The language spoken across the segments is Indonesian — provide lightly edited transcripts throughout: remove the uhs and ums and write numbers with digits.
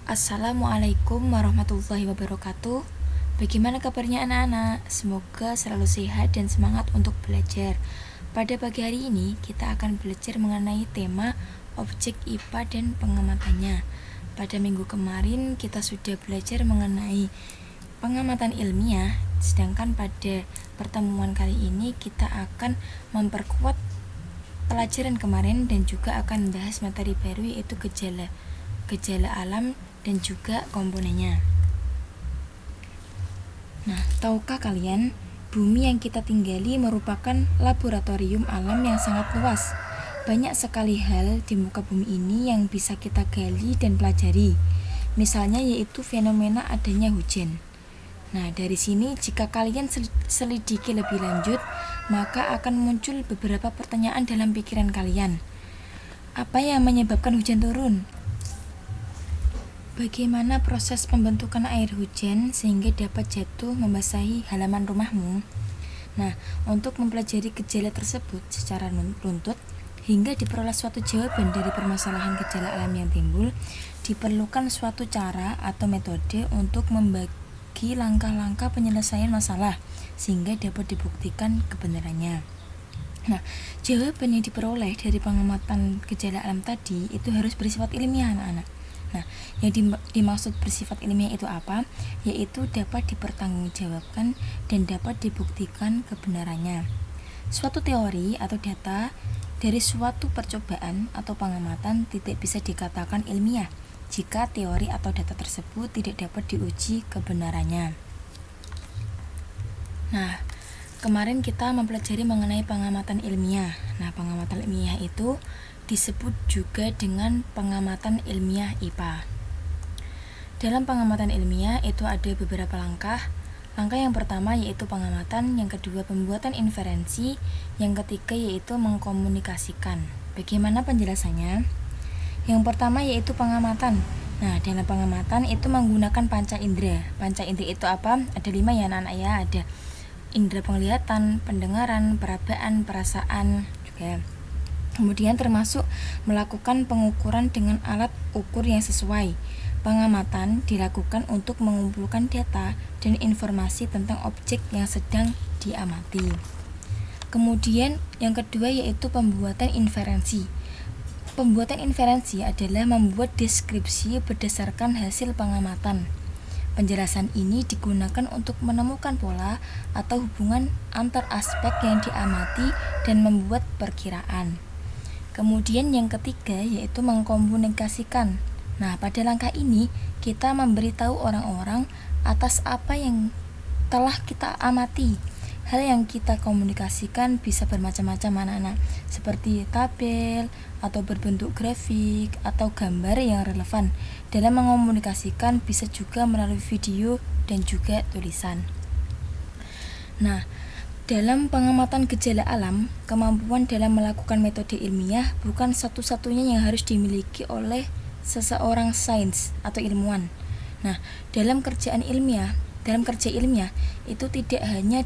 Assalamualaikum warahmatullahi wabarakatuh. Bagaimana kabarnya anak-anak? Semoga selalu sehat dan semangat untuk belajar. Pada pagi hari ini kita akan belajar mengenai tema objek IPA dan pengamatannya. Pada minggu kemarin kita sudah belajar mengenai pengamatan ilmiah, sedangkan pada pertemuan kali ini kita akan memperkuat pelajaran kemarin dan juga akan membahas materi baru, yaitu gejala alam dan juga komponennya. Nah, tahukah kalian, bumi yang kita tinggali merupakan laboratorium alam yang sangat luas. Banyak sekali hal di muka bumi ini yang bisa kita gali dan pelajari. Misalnya yaitu fenomena adanya hujan. Nah, dari sini jika kalian selidiki lebih lanjut, maka akan muncul beberapa pertanyaan dalam pikiran kalian. Apa yang menyebabkan hujan turun? Bagaimana proses pembentukan air hujan sehingga dapat jatuh membasahi halaman rumahmu? Nah, untuk mempelajari gejala tersebut secara runtut hingga diperoleh suatu jawaban dari permasalahan gejala alam yang timbul, diperlukan suatu cara atau metode untuk membagi langkah-langkah penyelesaian masalah sehingga dapat dibuktikan kebenarannya. Nah, jawaban yang diperoleh dari pengamatan gejala alam tadi itu harus bersifat ilmiah, anak-anak. Nah, yang dimaksud bersifat ilmiah itu apa? Yaitu dapat dipertanggungjawabkan dan dapat dibuktikan kebenarannya. Suatu teori atau data dari suatu percobaan atau pengamatan tidak bisa dikatakan ilmiah jika teori atau data tersebut tidak dapat diuji kebenarannya. Nah, kemarin kita mempelajari mengenai pengamatan ilmiah. Nah, pengamatan ilmiah itu disebut juga dengan pengamatan ilmiah IPA. Dalam pengamatan ilmiah itu ada beberapa langkah. Langkah yang pertama yaitu pengamatan, yang kedua pembuatan inferensi, yang ketiga yaitu mengkomunikasikan. Bagaimana penjelasannya? Yang pertama yaitu pengamatan. Nah, dalam pengamatan itu menggunakan panca indera. Panca indera itu apa? Ada 5 ya anak-anak ya. Ada indera penglihatan, pendengaran, perabaan, perasaan juga. Kemudian termasuk melakukan pengukuran dengan alat ukur yang sesuai. Pengamatan dilakukan untuk mengumpulkan data dan informasi tentang objek yang sedang diamati. Kemudian yang kedua yaitu pembuatan inferensi. Pembuatan inferensi adalah membuat deskripsi berdasarkan hasil pengamatan. Penjelasan ini digunakan untuk menemukan pola atau hubungan antar aspek yang diamati dan membuat perkiraan. Kemudian yang ketiga yaitu mengkomunikasikan. Nah, pada langkah ini kita memberitahu orang-orang atas apa yang telah kita amati. Hal yang kita komunikasikan bisa bermacam-macam anak-anak, seperti tabel atau berbentuk grafik atau gambar yang relevan. Dalam mengomunikasikan bisa juga melalui video dan juga tulisan. Nah, dalam pengamatan gejala alam, kemampuan dalam melakukan metode ilmiah bukan satu-satunya yang harus dimiliki oleh seseorang sains atau ilmuwan. Nah, dalam kerja ilmiah itu tidak hanya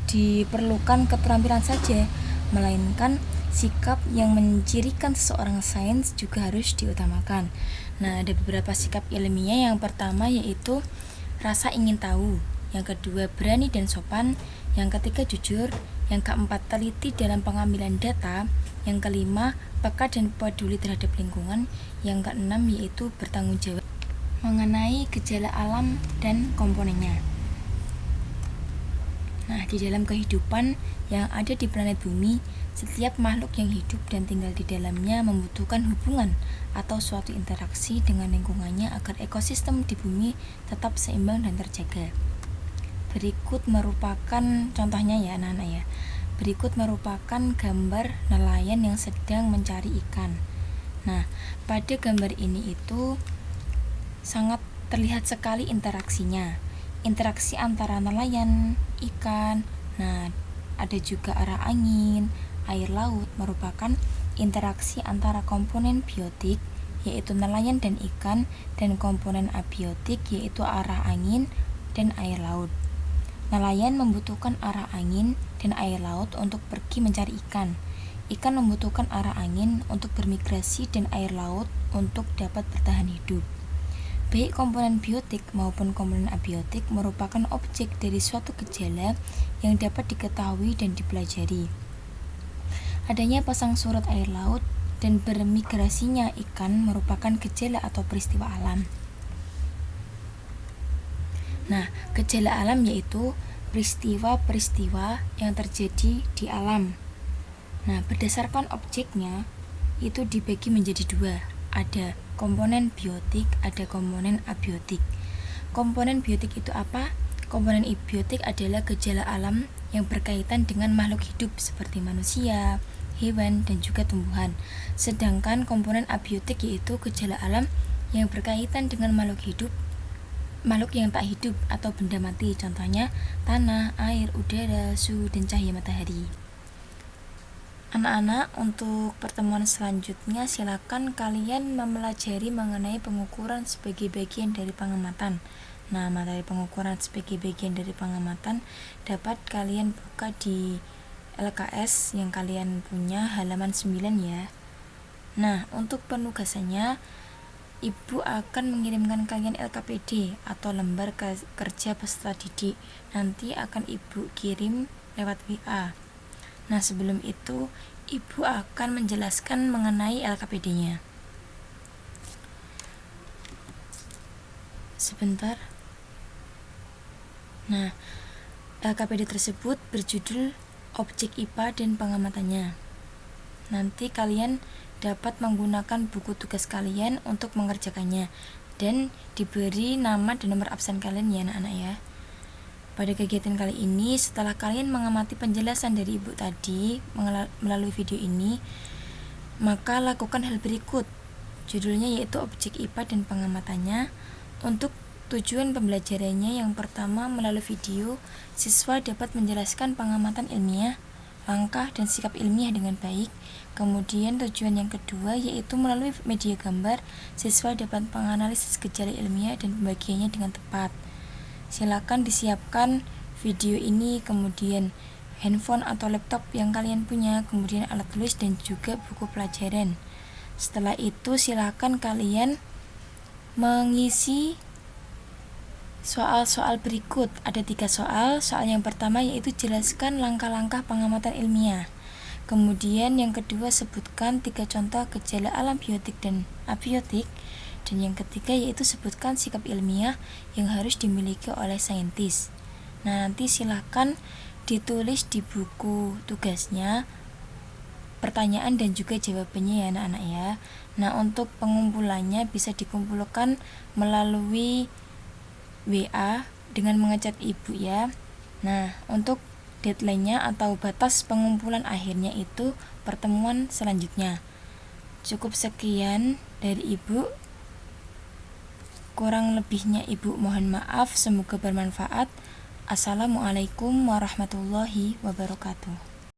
diperlukan keterampilan saja, melainkan sikap yang mencirikan seseorang sains juga harus diutamakan. Nah, ada beberapa sikap ilmiah. Yang pertama yaitu rasa ingin tahu, yang kedua berani dan sopan, yang ketiga jujur, yang keempat teliti dalam pengambilan data, yang kelima peka dan peduli terhadap lingkungan, yang keenam yaitu bertanggung jawab mengenai gejala alam dan komponennya. Nah, di dalam kehidupan yang ada di planet bumi, setiap makhluk yang hidup dan tinggal di dalamnya membutuhkan hubungan atau suatu interaksi dengan lingkungannya agar ekosistem di bumi tetap seimbang dan terjaga. Berikut merupakan contohnya ya anak-anak ya. Berikut merupakan gambar nelayan yang sedang mencari ikan. Nah, pada gambar ini itu sangat terlihat sekali interaksinya. Interaksi antara nelayan, ikan. Nah, ada juga arah angin, air laut merupakan interaksi antara komponen biotik yaitu nelayan dan ikan dan komponen abiotik yaitu arah angin dan air laut. Nelayan membutuhkan arah angin dan air laut untuk pergi mencari ikan. Ikan membutuhkan arah angin untuk bermigrasi dan air laut untuk dapat bertahan hidup. Baik komponen biotik maupun komponen abiotik merupakan objek dari suatu gejala yang dapat diketahui dan dipelajari. Adanya pasang surut air laut dan bermigrasinya ikan merupakan gejala atau peristiwa alam. Nah, gejala alam yaitu peristiwa-peristiwa yang terjadi di alam. Nah, berdasarkan objeknya itu dibagi menjadi dua. Ada komponen biotik, ada komponen abiotik. Komponen biotik itu apa? Komponen biotik adalah gejala alam yang berkaitan dengan makhluk hidup seperti manusia, hewan, dan juga tumbuhan. Sedangkan komponen abiotik yaitu gejala alam yang berkaitan dengan makhluk yang tak hidup atau benda mati, contohnya tanah, air, udara, suhu, dan cahaya matahari. Anak-anak, untuk pertemuan selanjutnya silakan kalian mempelajari mengenai pengukuran sebagai bagian dari pengamatan. Nah, materi pengukuran sebagai bagian dari pengamatan dapat kalian buka di LKS yang kalian punya halaman 9 ya. Nah, untuk penugasannya Ibu akan mengirimkan kalian LKPD atau lembar kerja peserta didik. Nanti akan Ibu kirim lewat WA. Nah, sebelum itu Ibu akan menjelaskan mengenai LKPD-nya. Sebentar. Nah, LKPD tersebut berjudul Objek IPA dan Pengamatannya. Nanti kalian dapat menggunakan buku tugas kalian untuk mengerjakannya dan diberi nama dan nomor absen kalian ya anak-anak ya. Pada kegiatan kali ini, setelah kalian mengamati penjelasan dari Ibu tadi melalui video ini, maka lakukan hal berikut. Judulnya yaitu Objek IPA dan Pengamatannya. Untuk tujuan pembelajarannya, yang pertama melalui video, siswa dapat menjelaskan pengamatan ilmiah, langkah dan sikap ilmiah dengan baik. Kemudian tujuan yang kedua yaitu melalui media gambar, siswa dapat menganalisis gejala ilmiah dan pembagiannya dengan tepat. Silakan disiapkan video ini, kemudian handphone atau laptop yang kalian punya, kemudian alat tulis dan juga buku pelajaran. Setelah itu silakan kalian mengisi soal-soal berikut. Ada 3 soal. Soal yang pertama yaitu jelaskan langkah-langkah pengamatan ilmiah. Kemudian yang kedua sebutkan 3 contoh gejala alam biotik dan abiotik. Dan yang ketiga yaitu sebutkan sikap ilmiah yang harus dimiliki oleh saintis. Nah, nanti silahkan ditulis di buku tugasnya pertanyaan dan juga jawabannya ya anak-anak ya. Nah, untuk pengumpulannya bisa dikumpulkan melalui WA dengan mengecat Ibu ya. Nah, untuk deadline-nya atau batas pengumpulan akhirnya itu pertemuan selanjutnya. Cukup sekian dari Ibu. Kurang lebihnya Ibu mohon maaf, semoga bermanfaat. Assalamualaikum warahmatullahi wabarakatuh.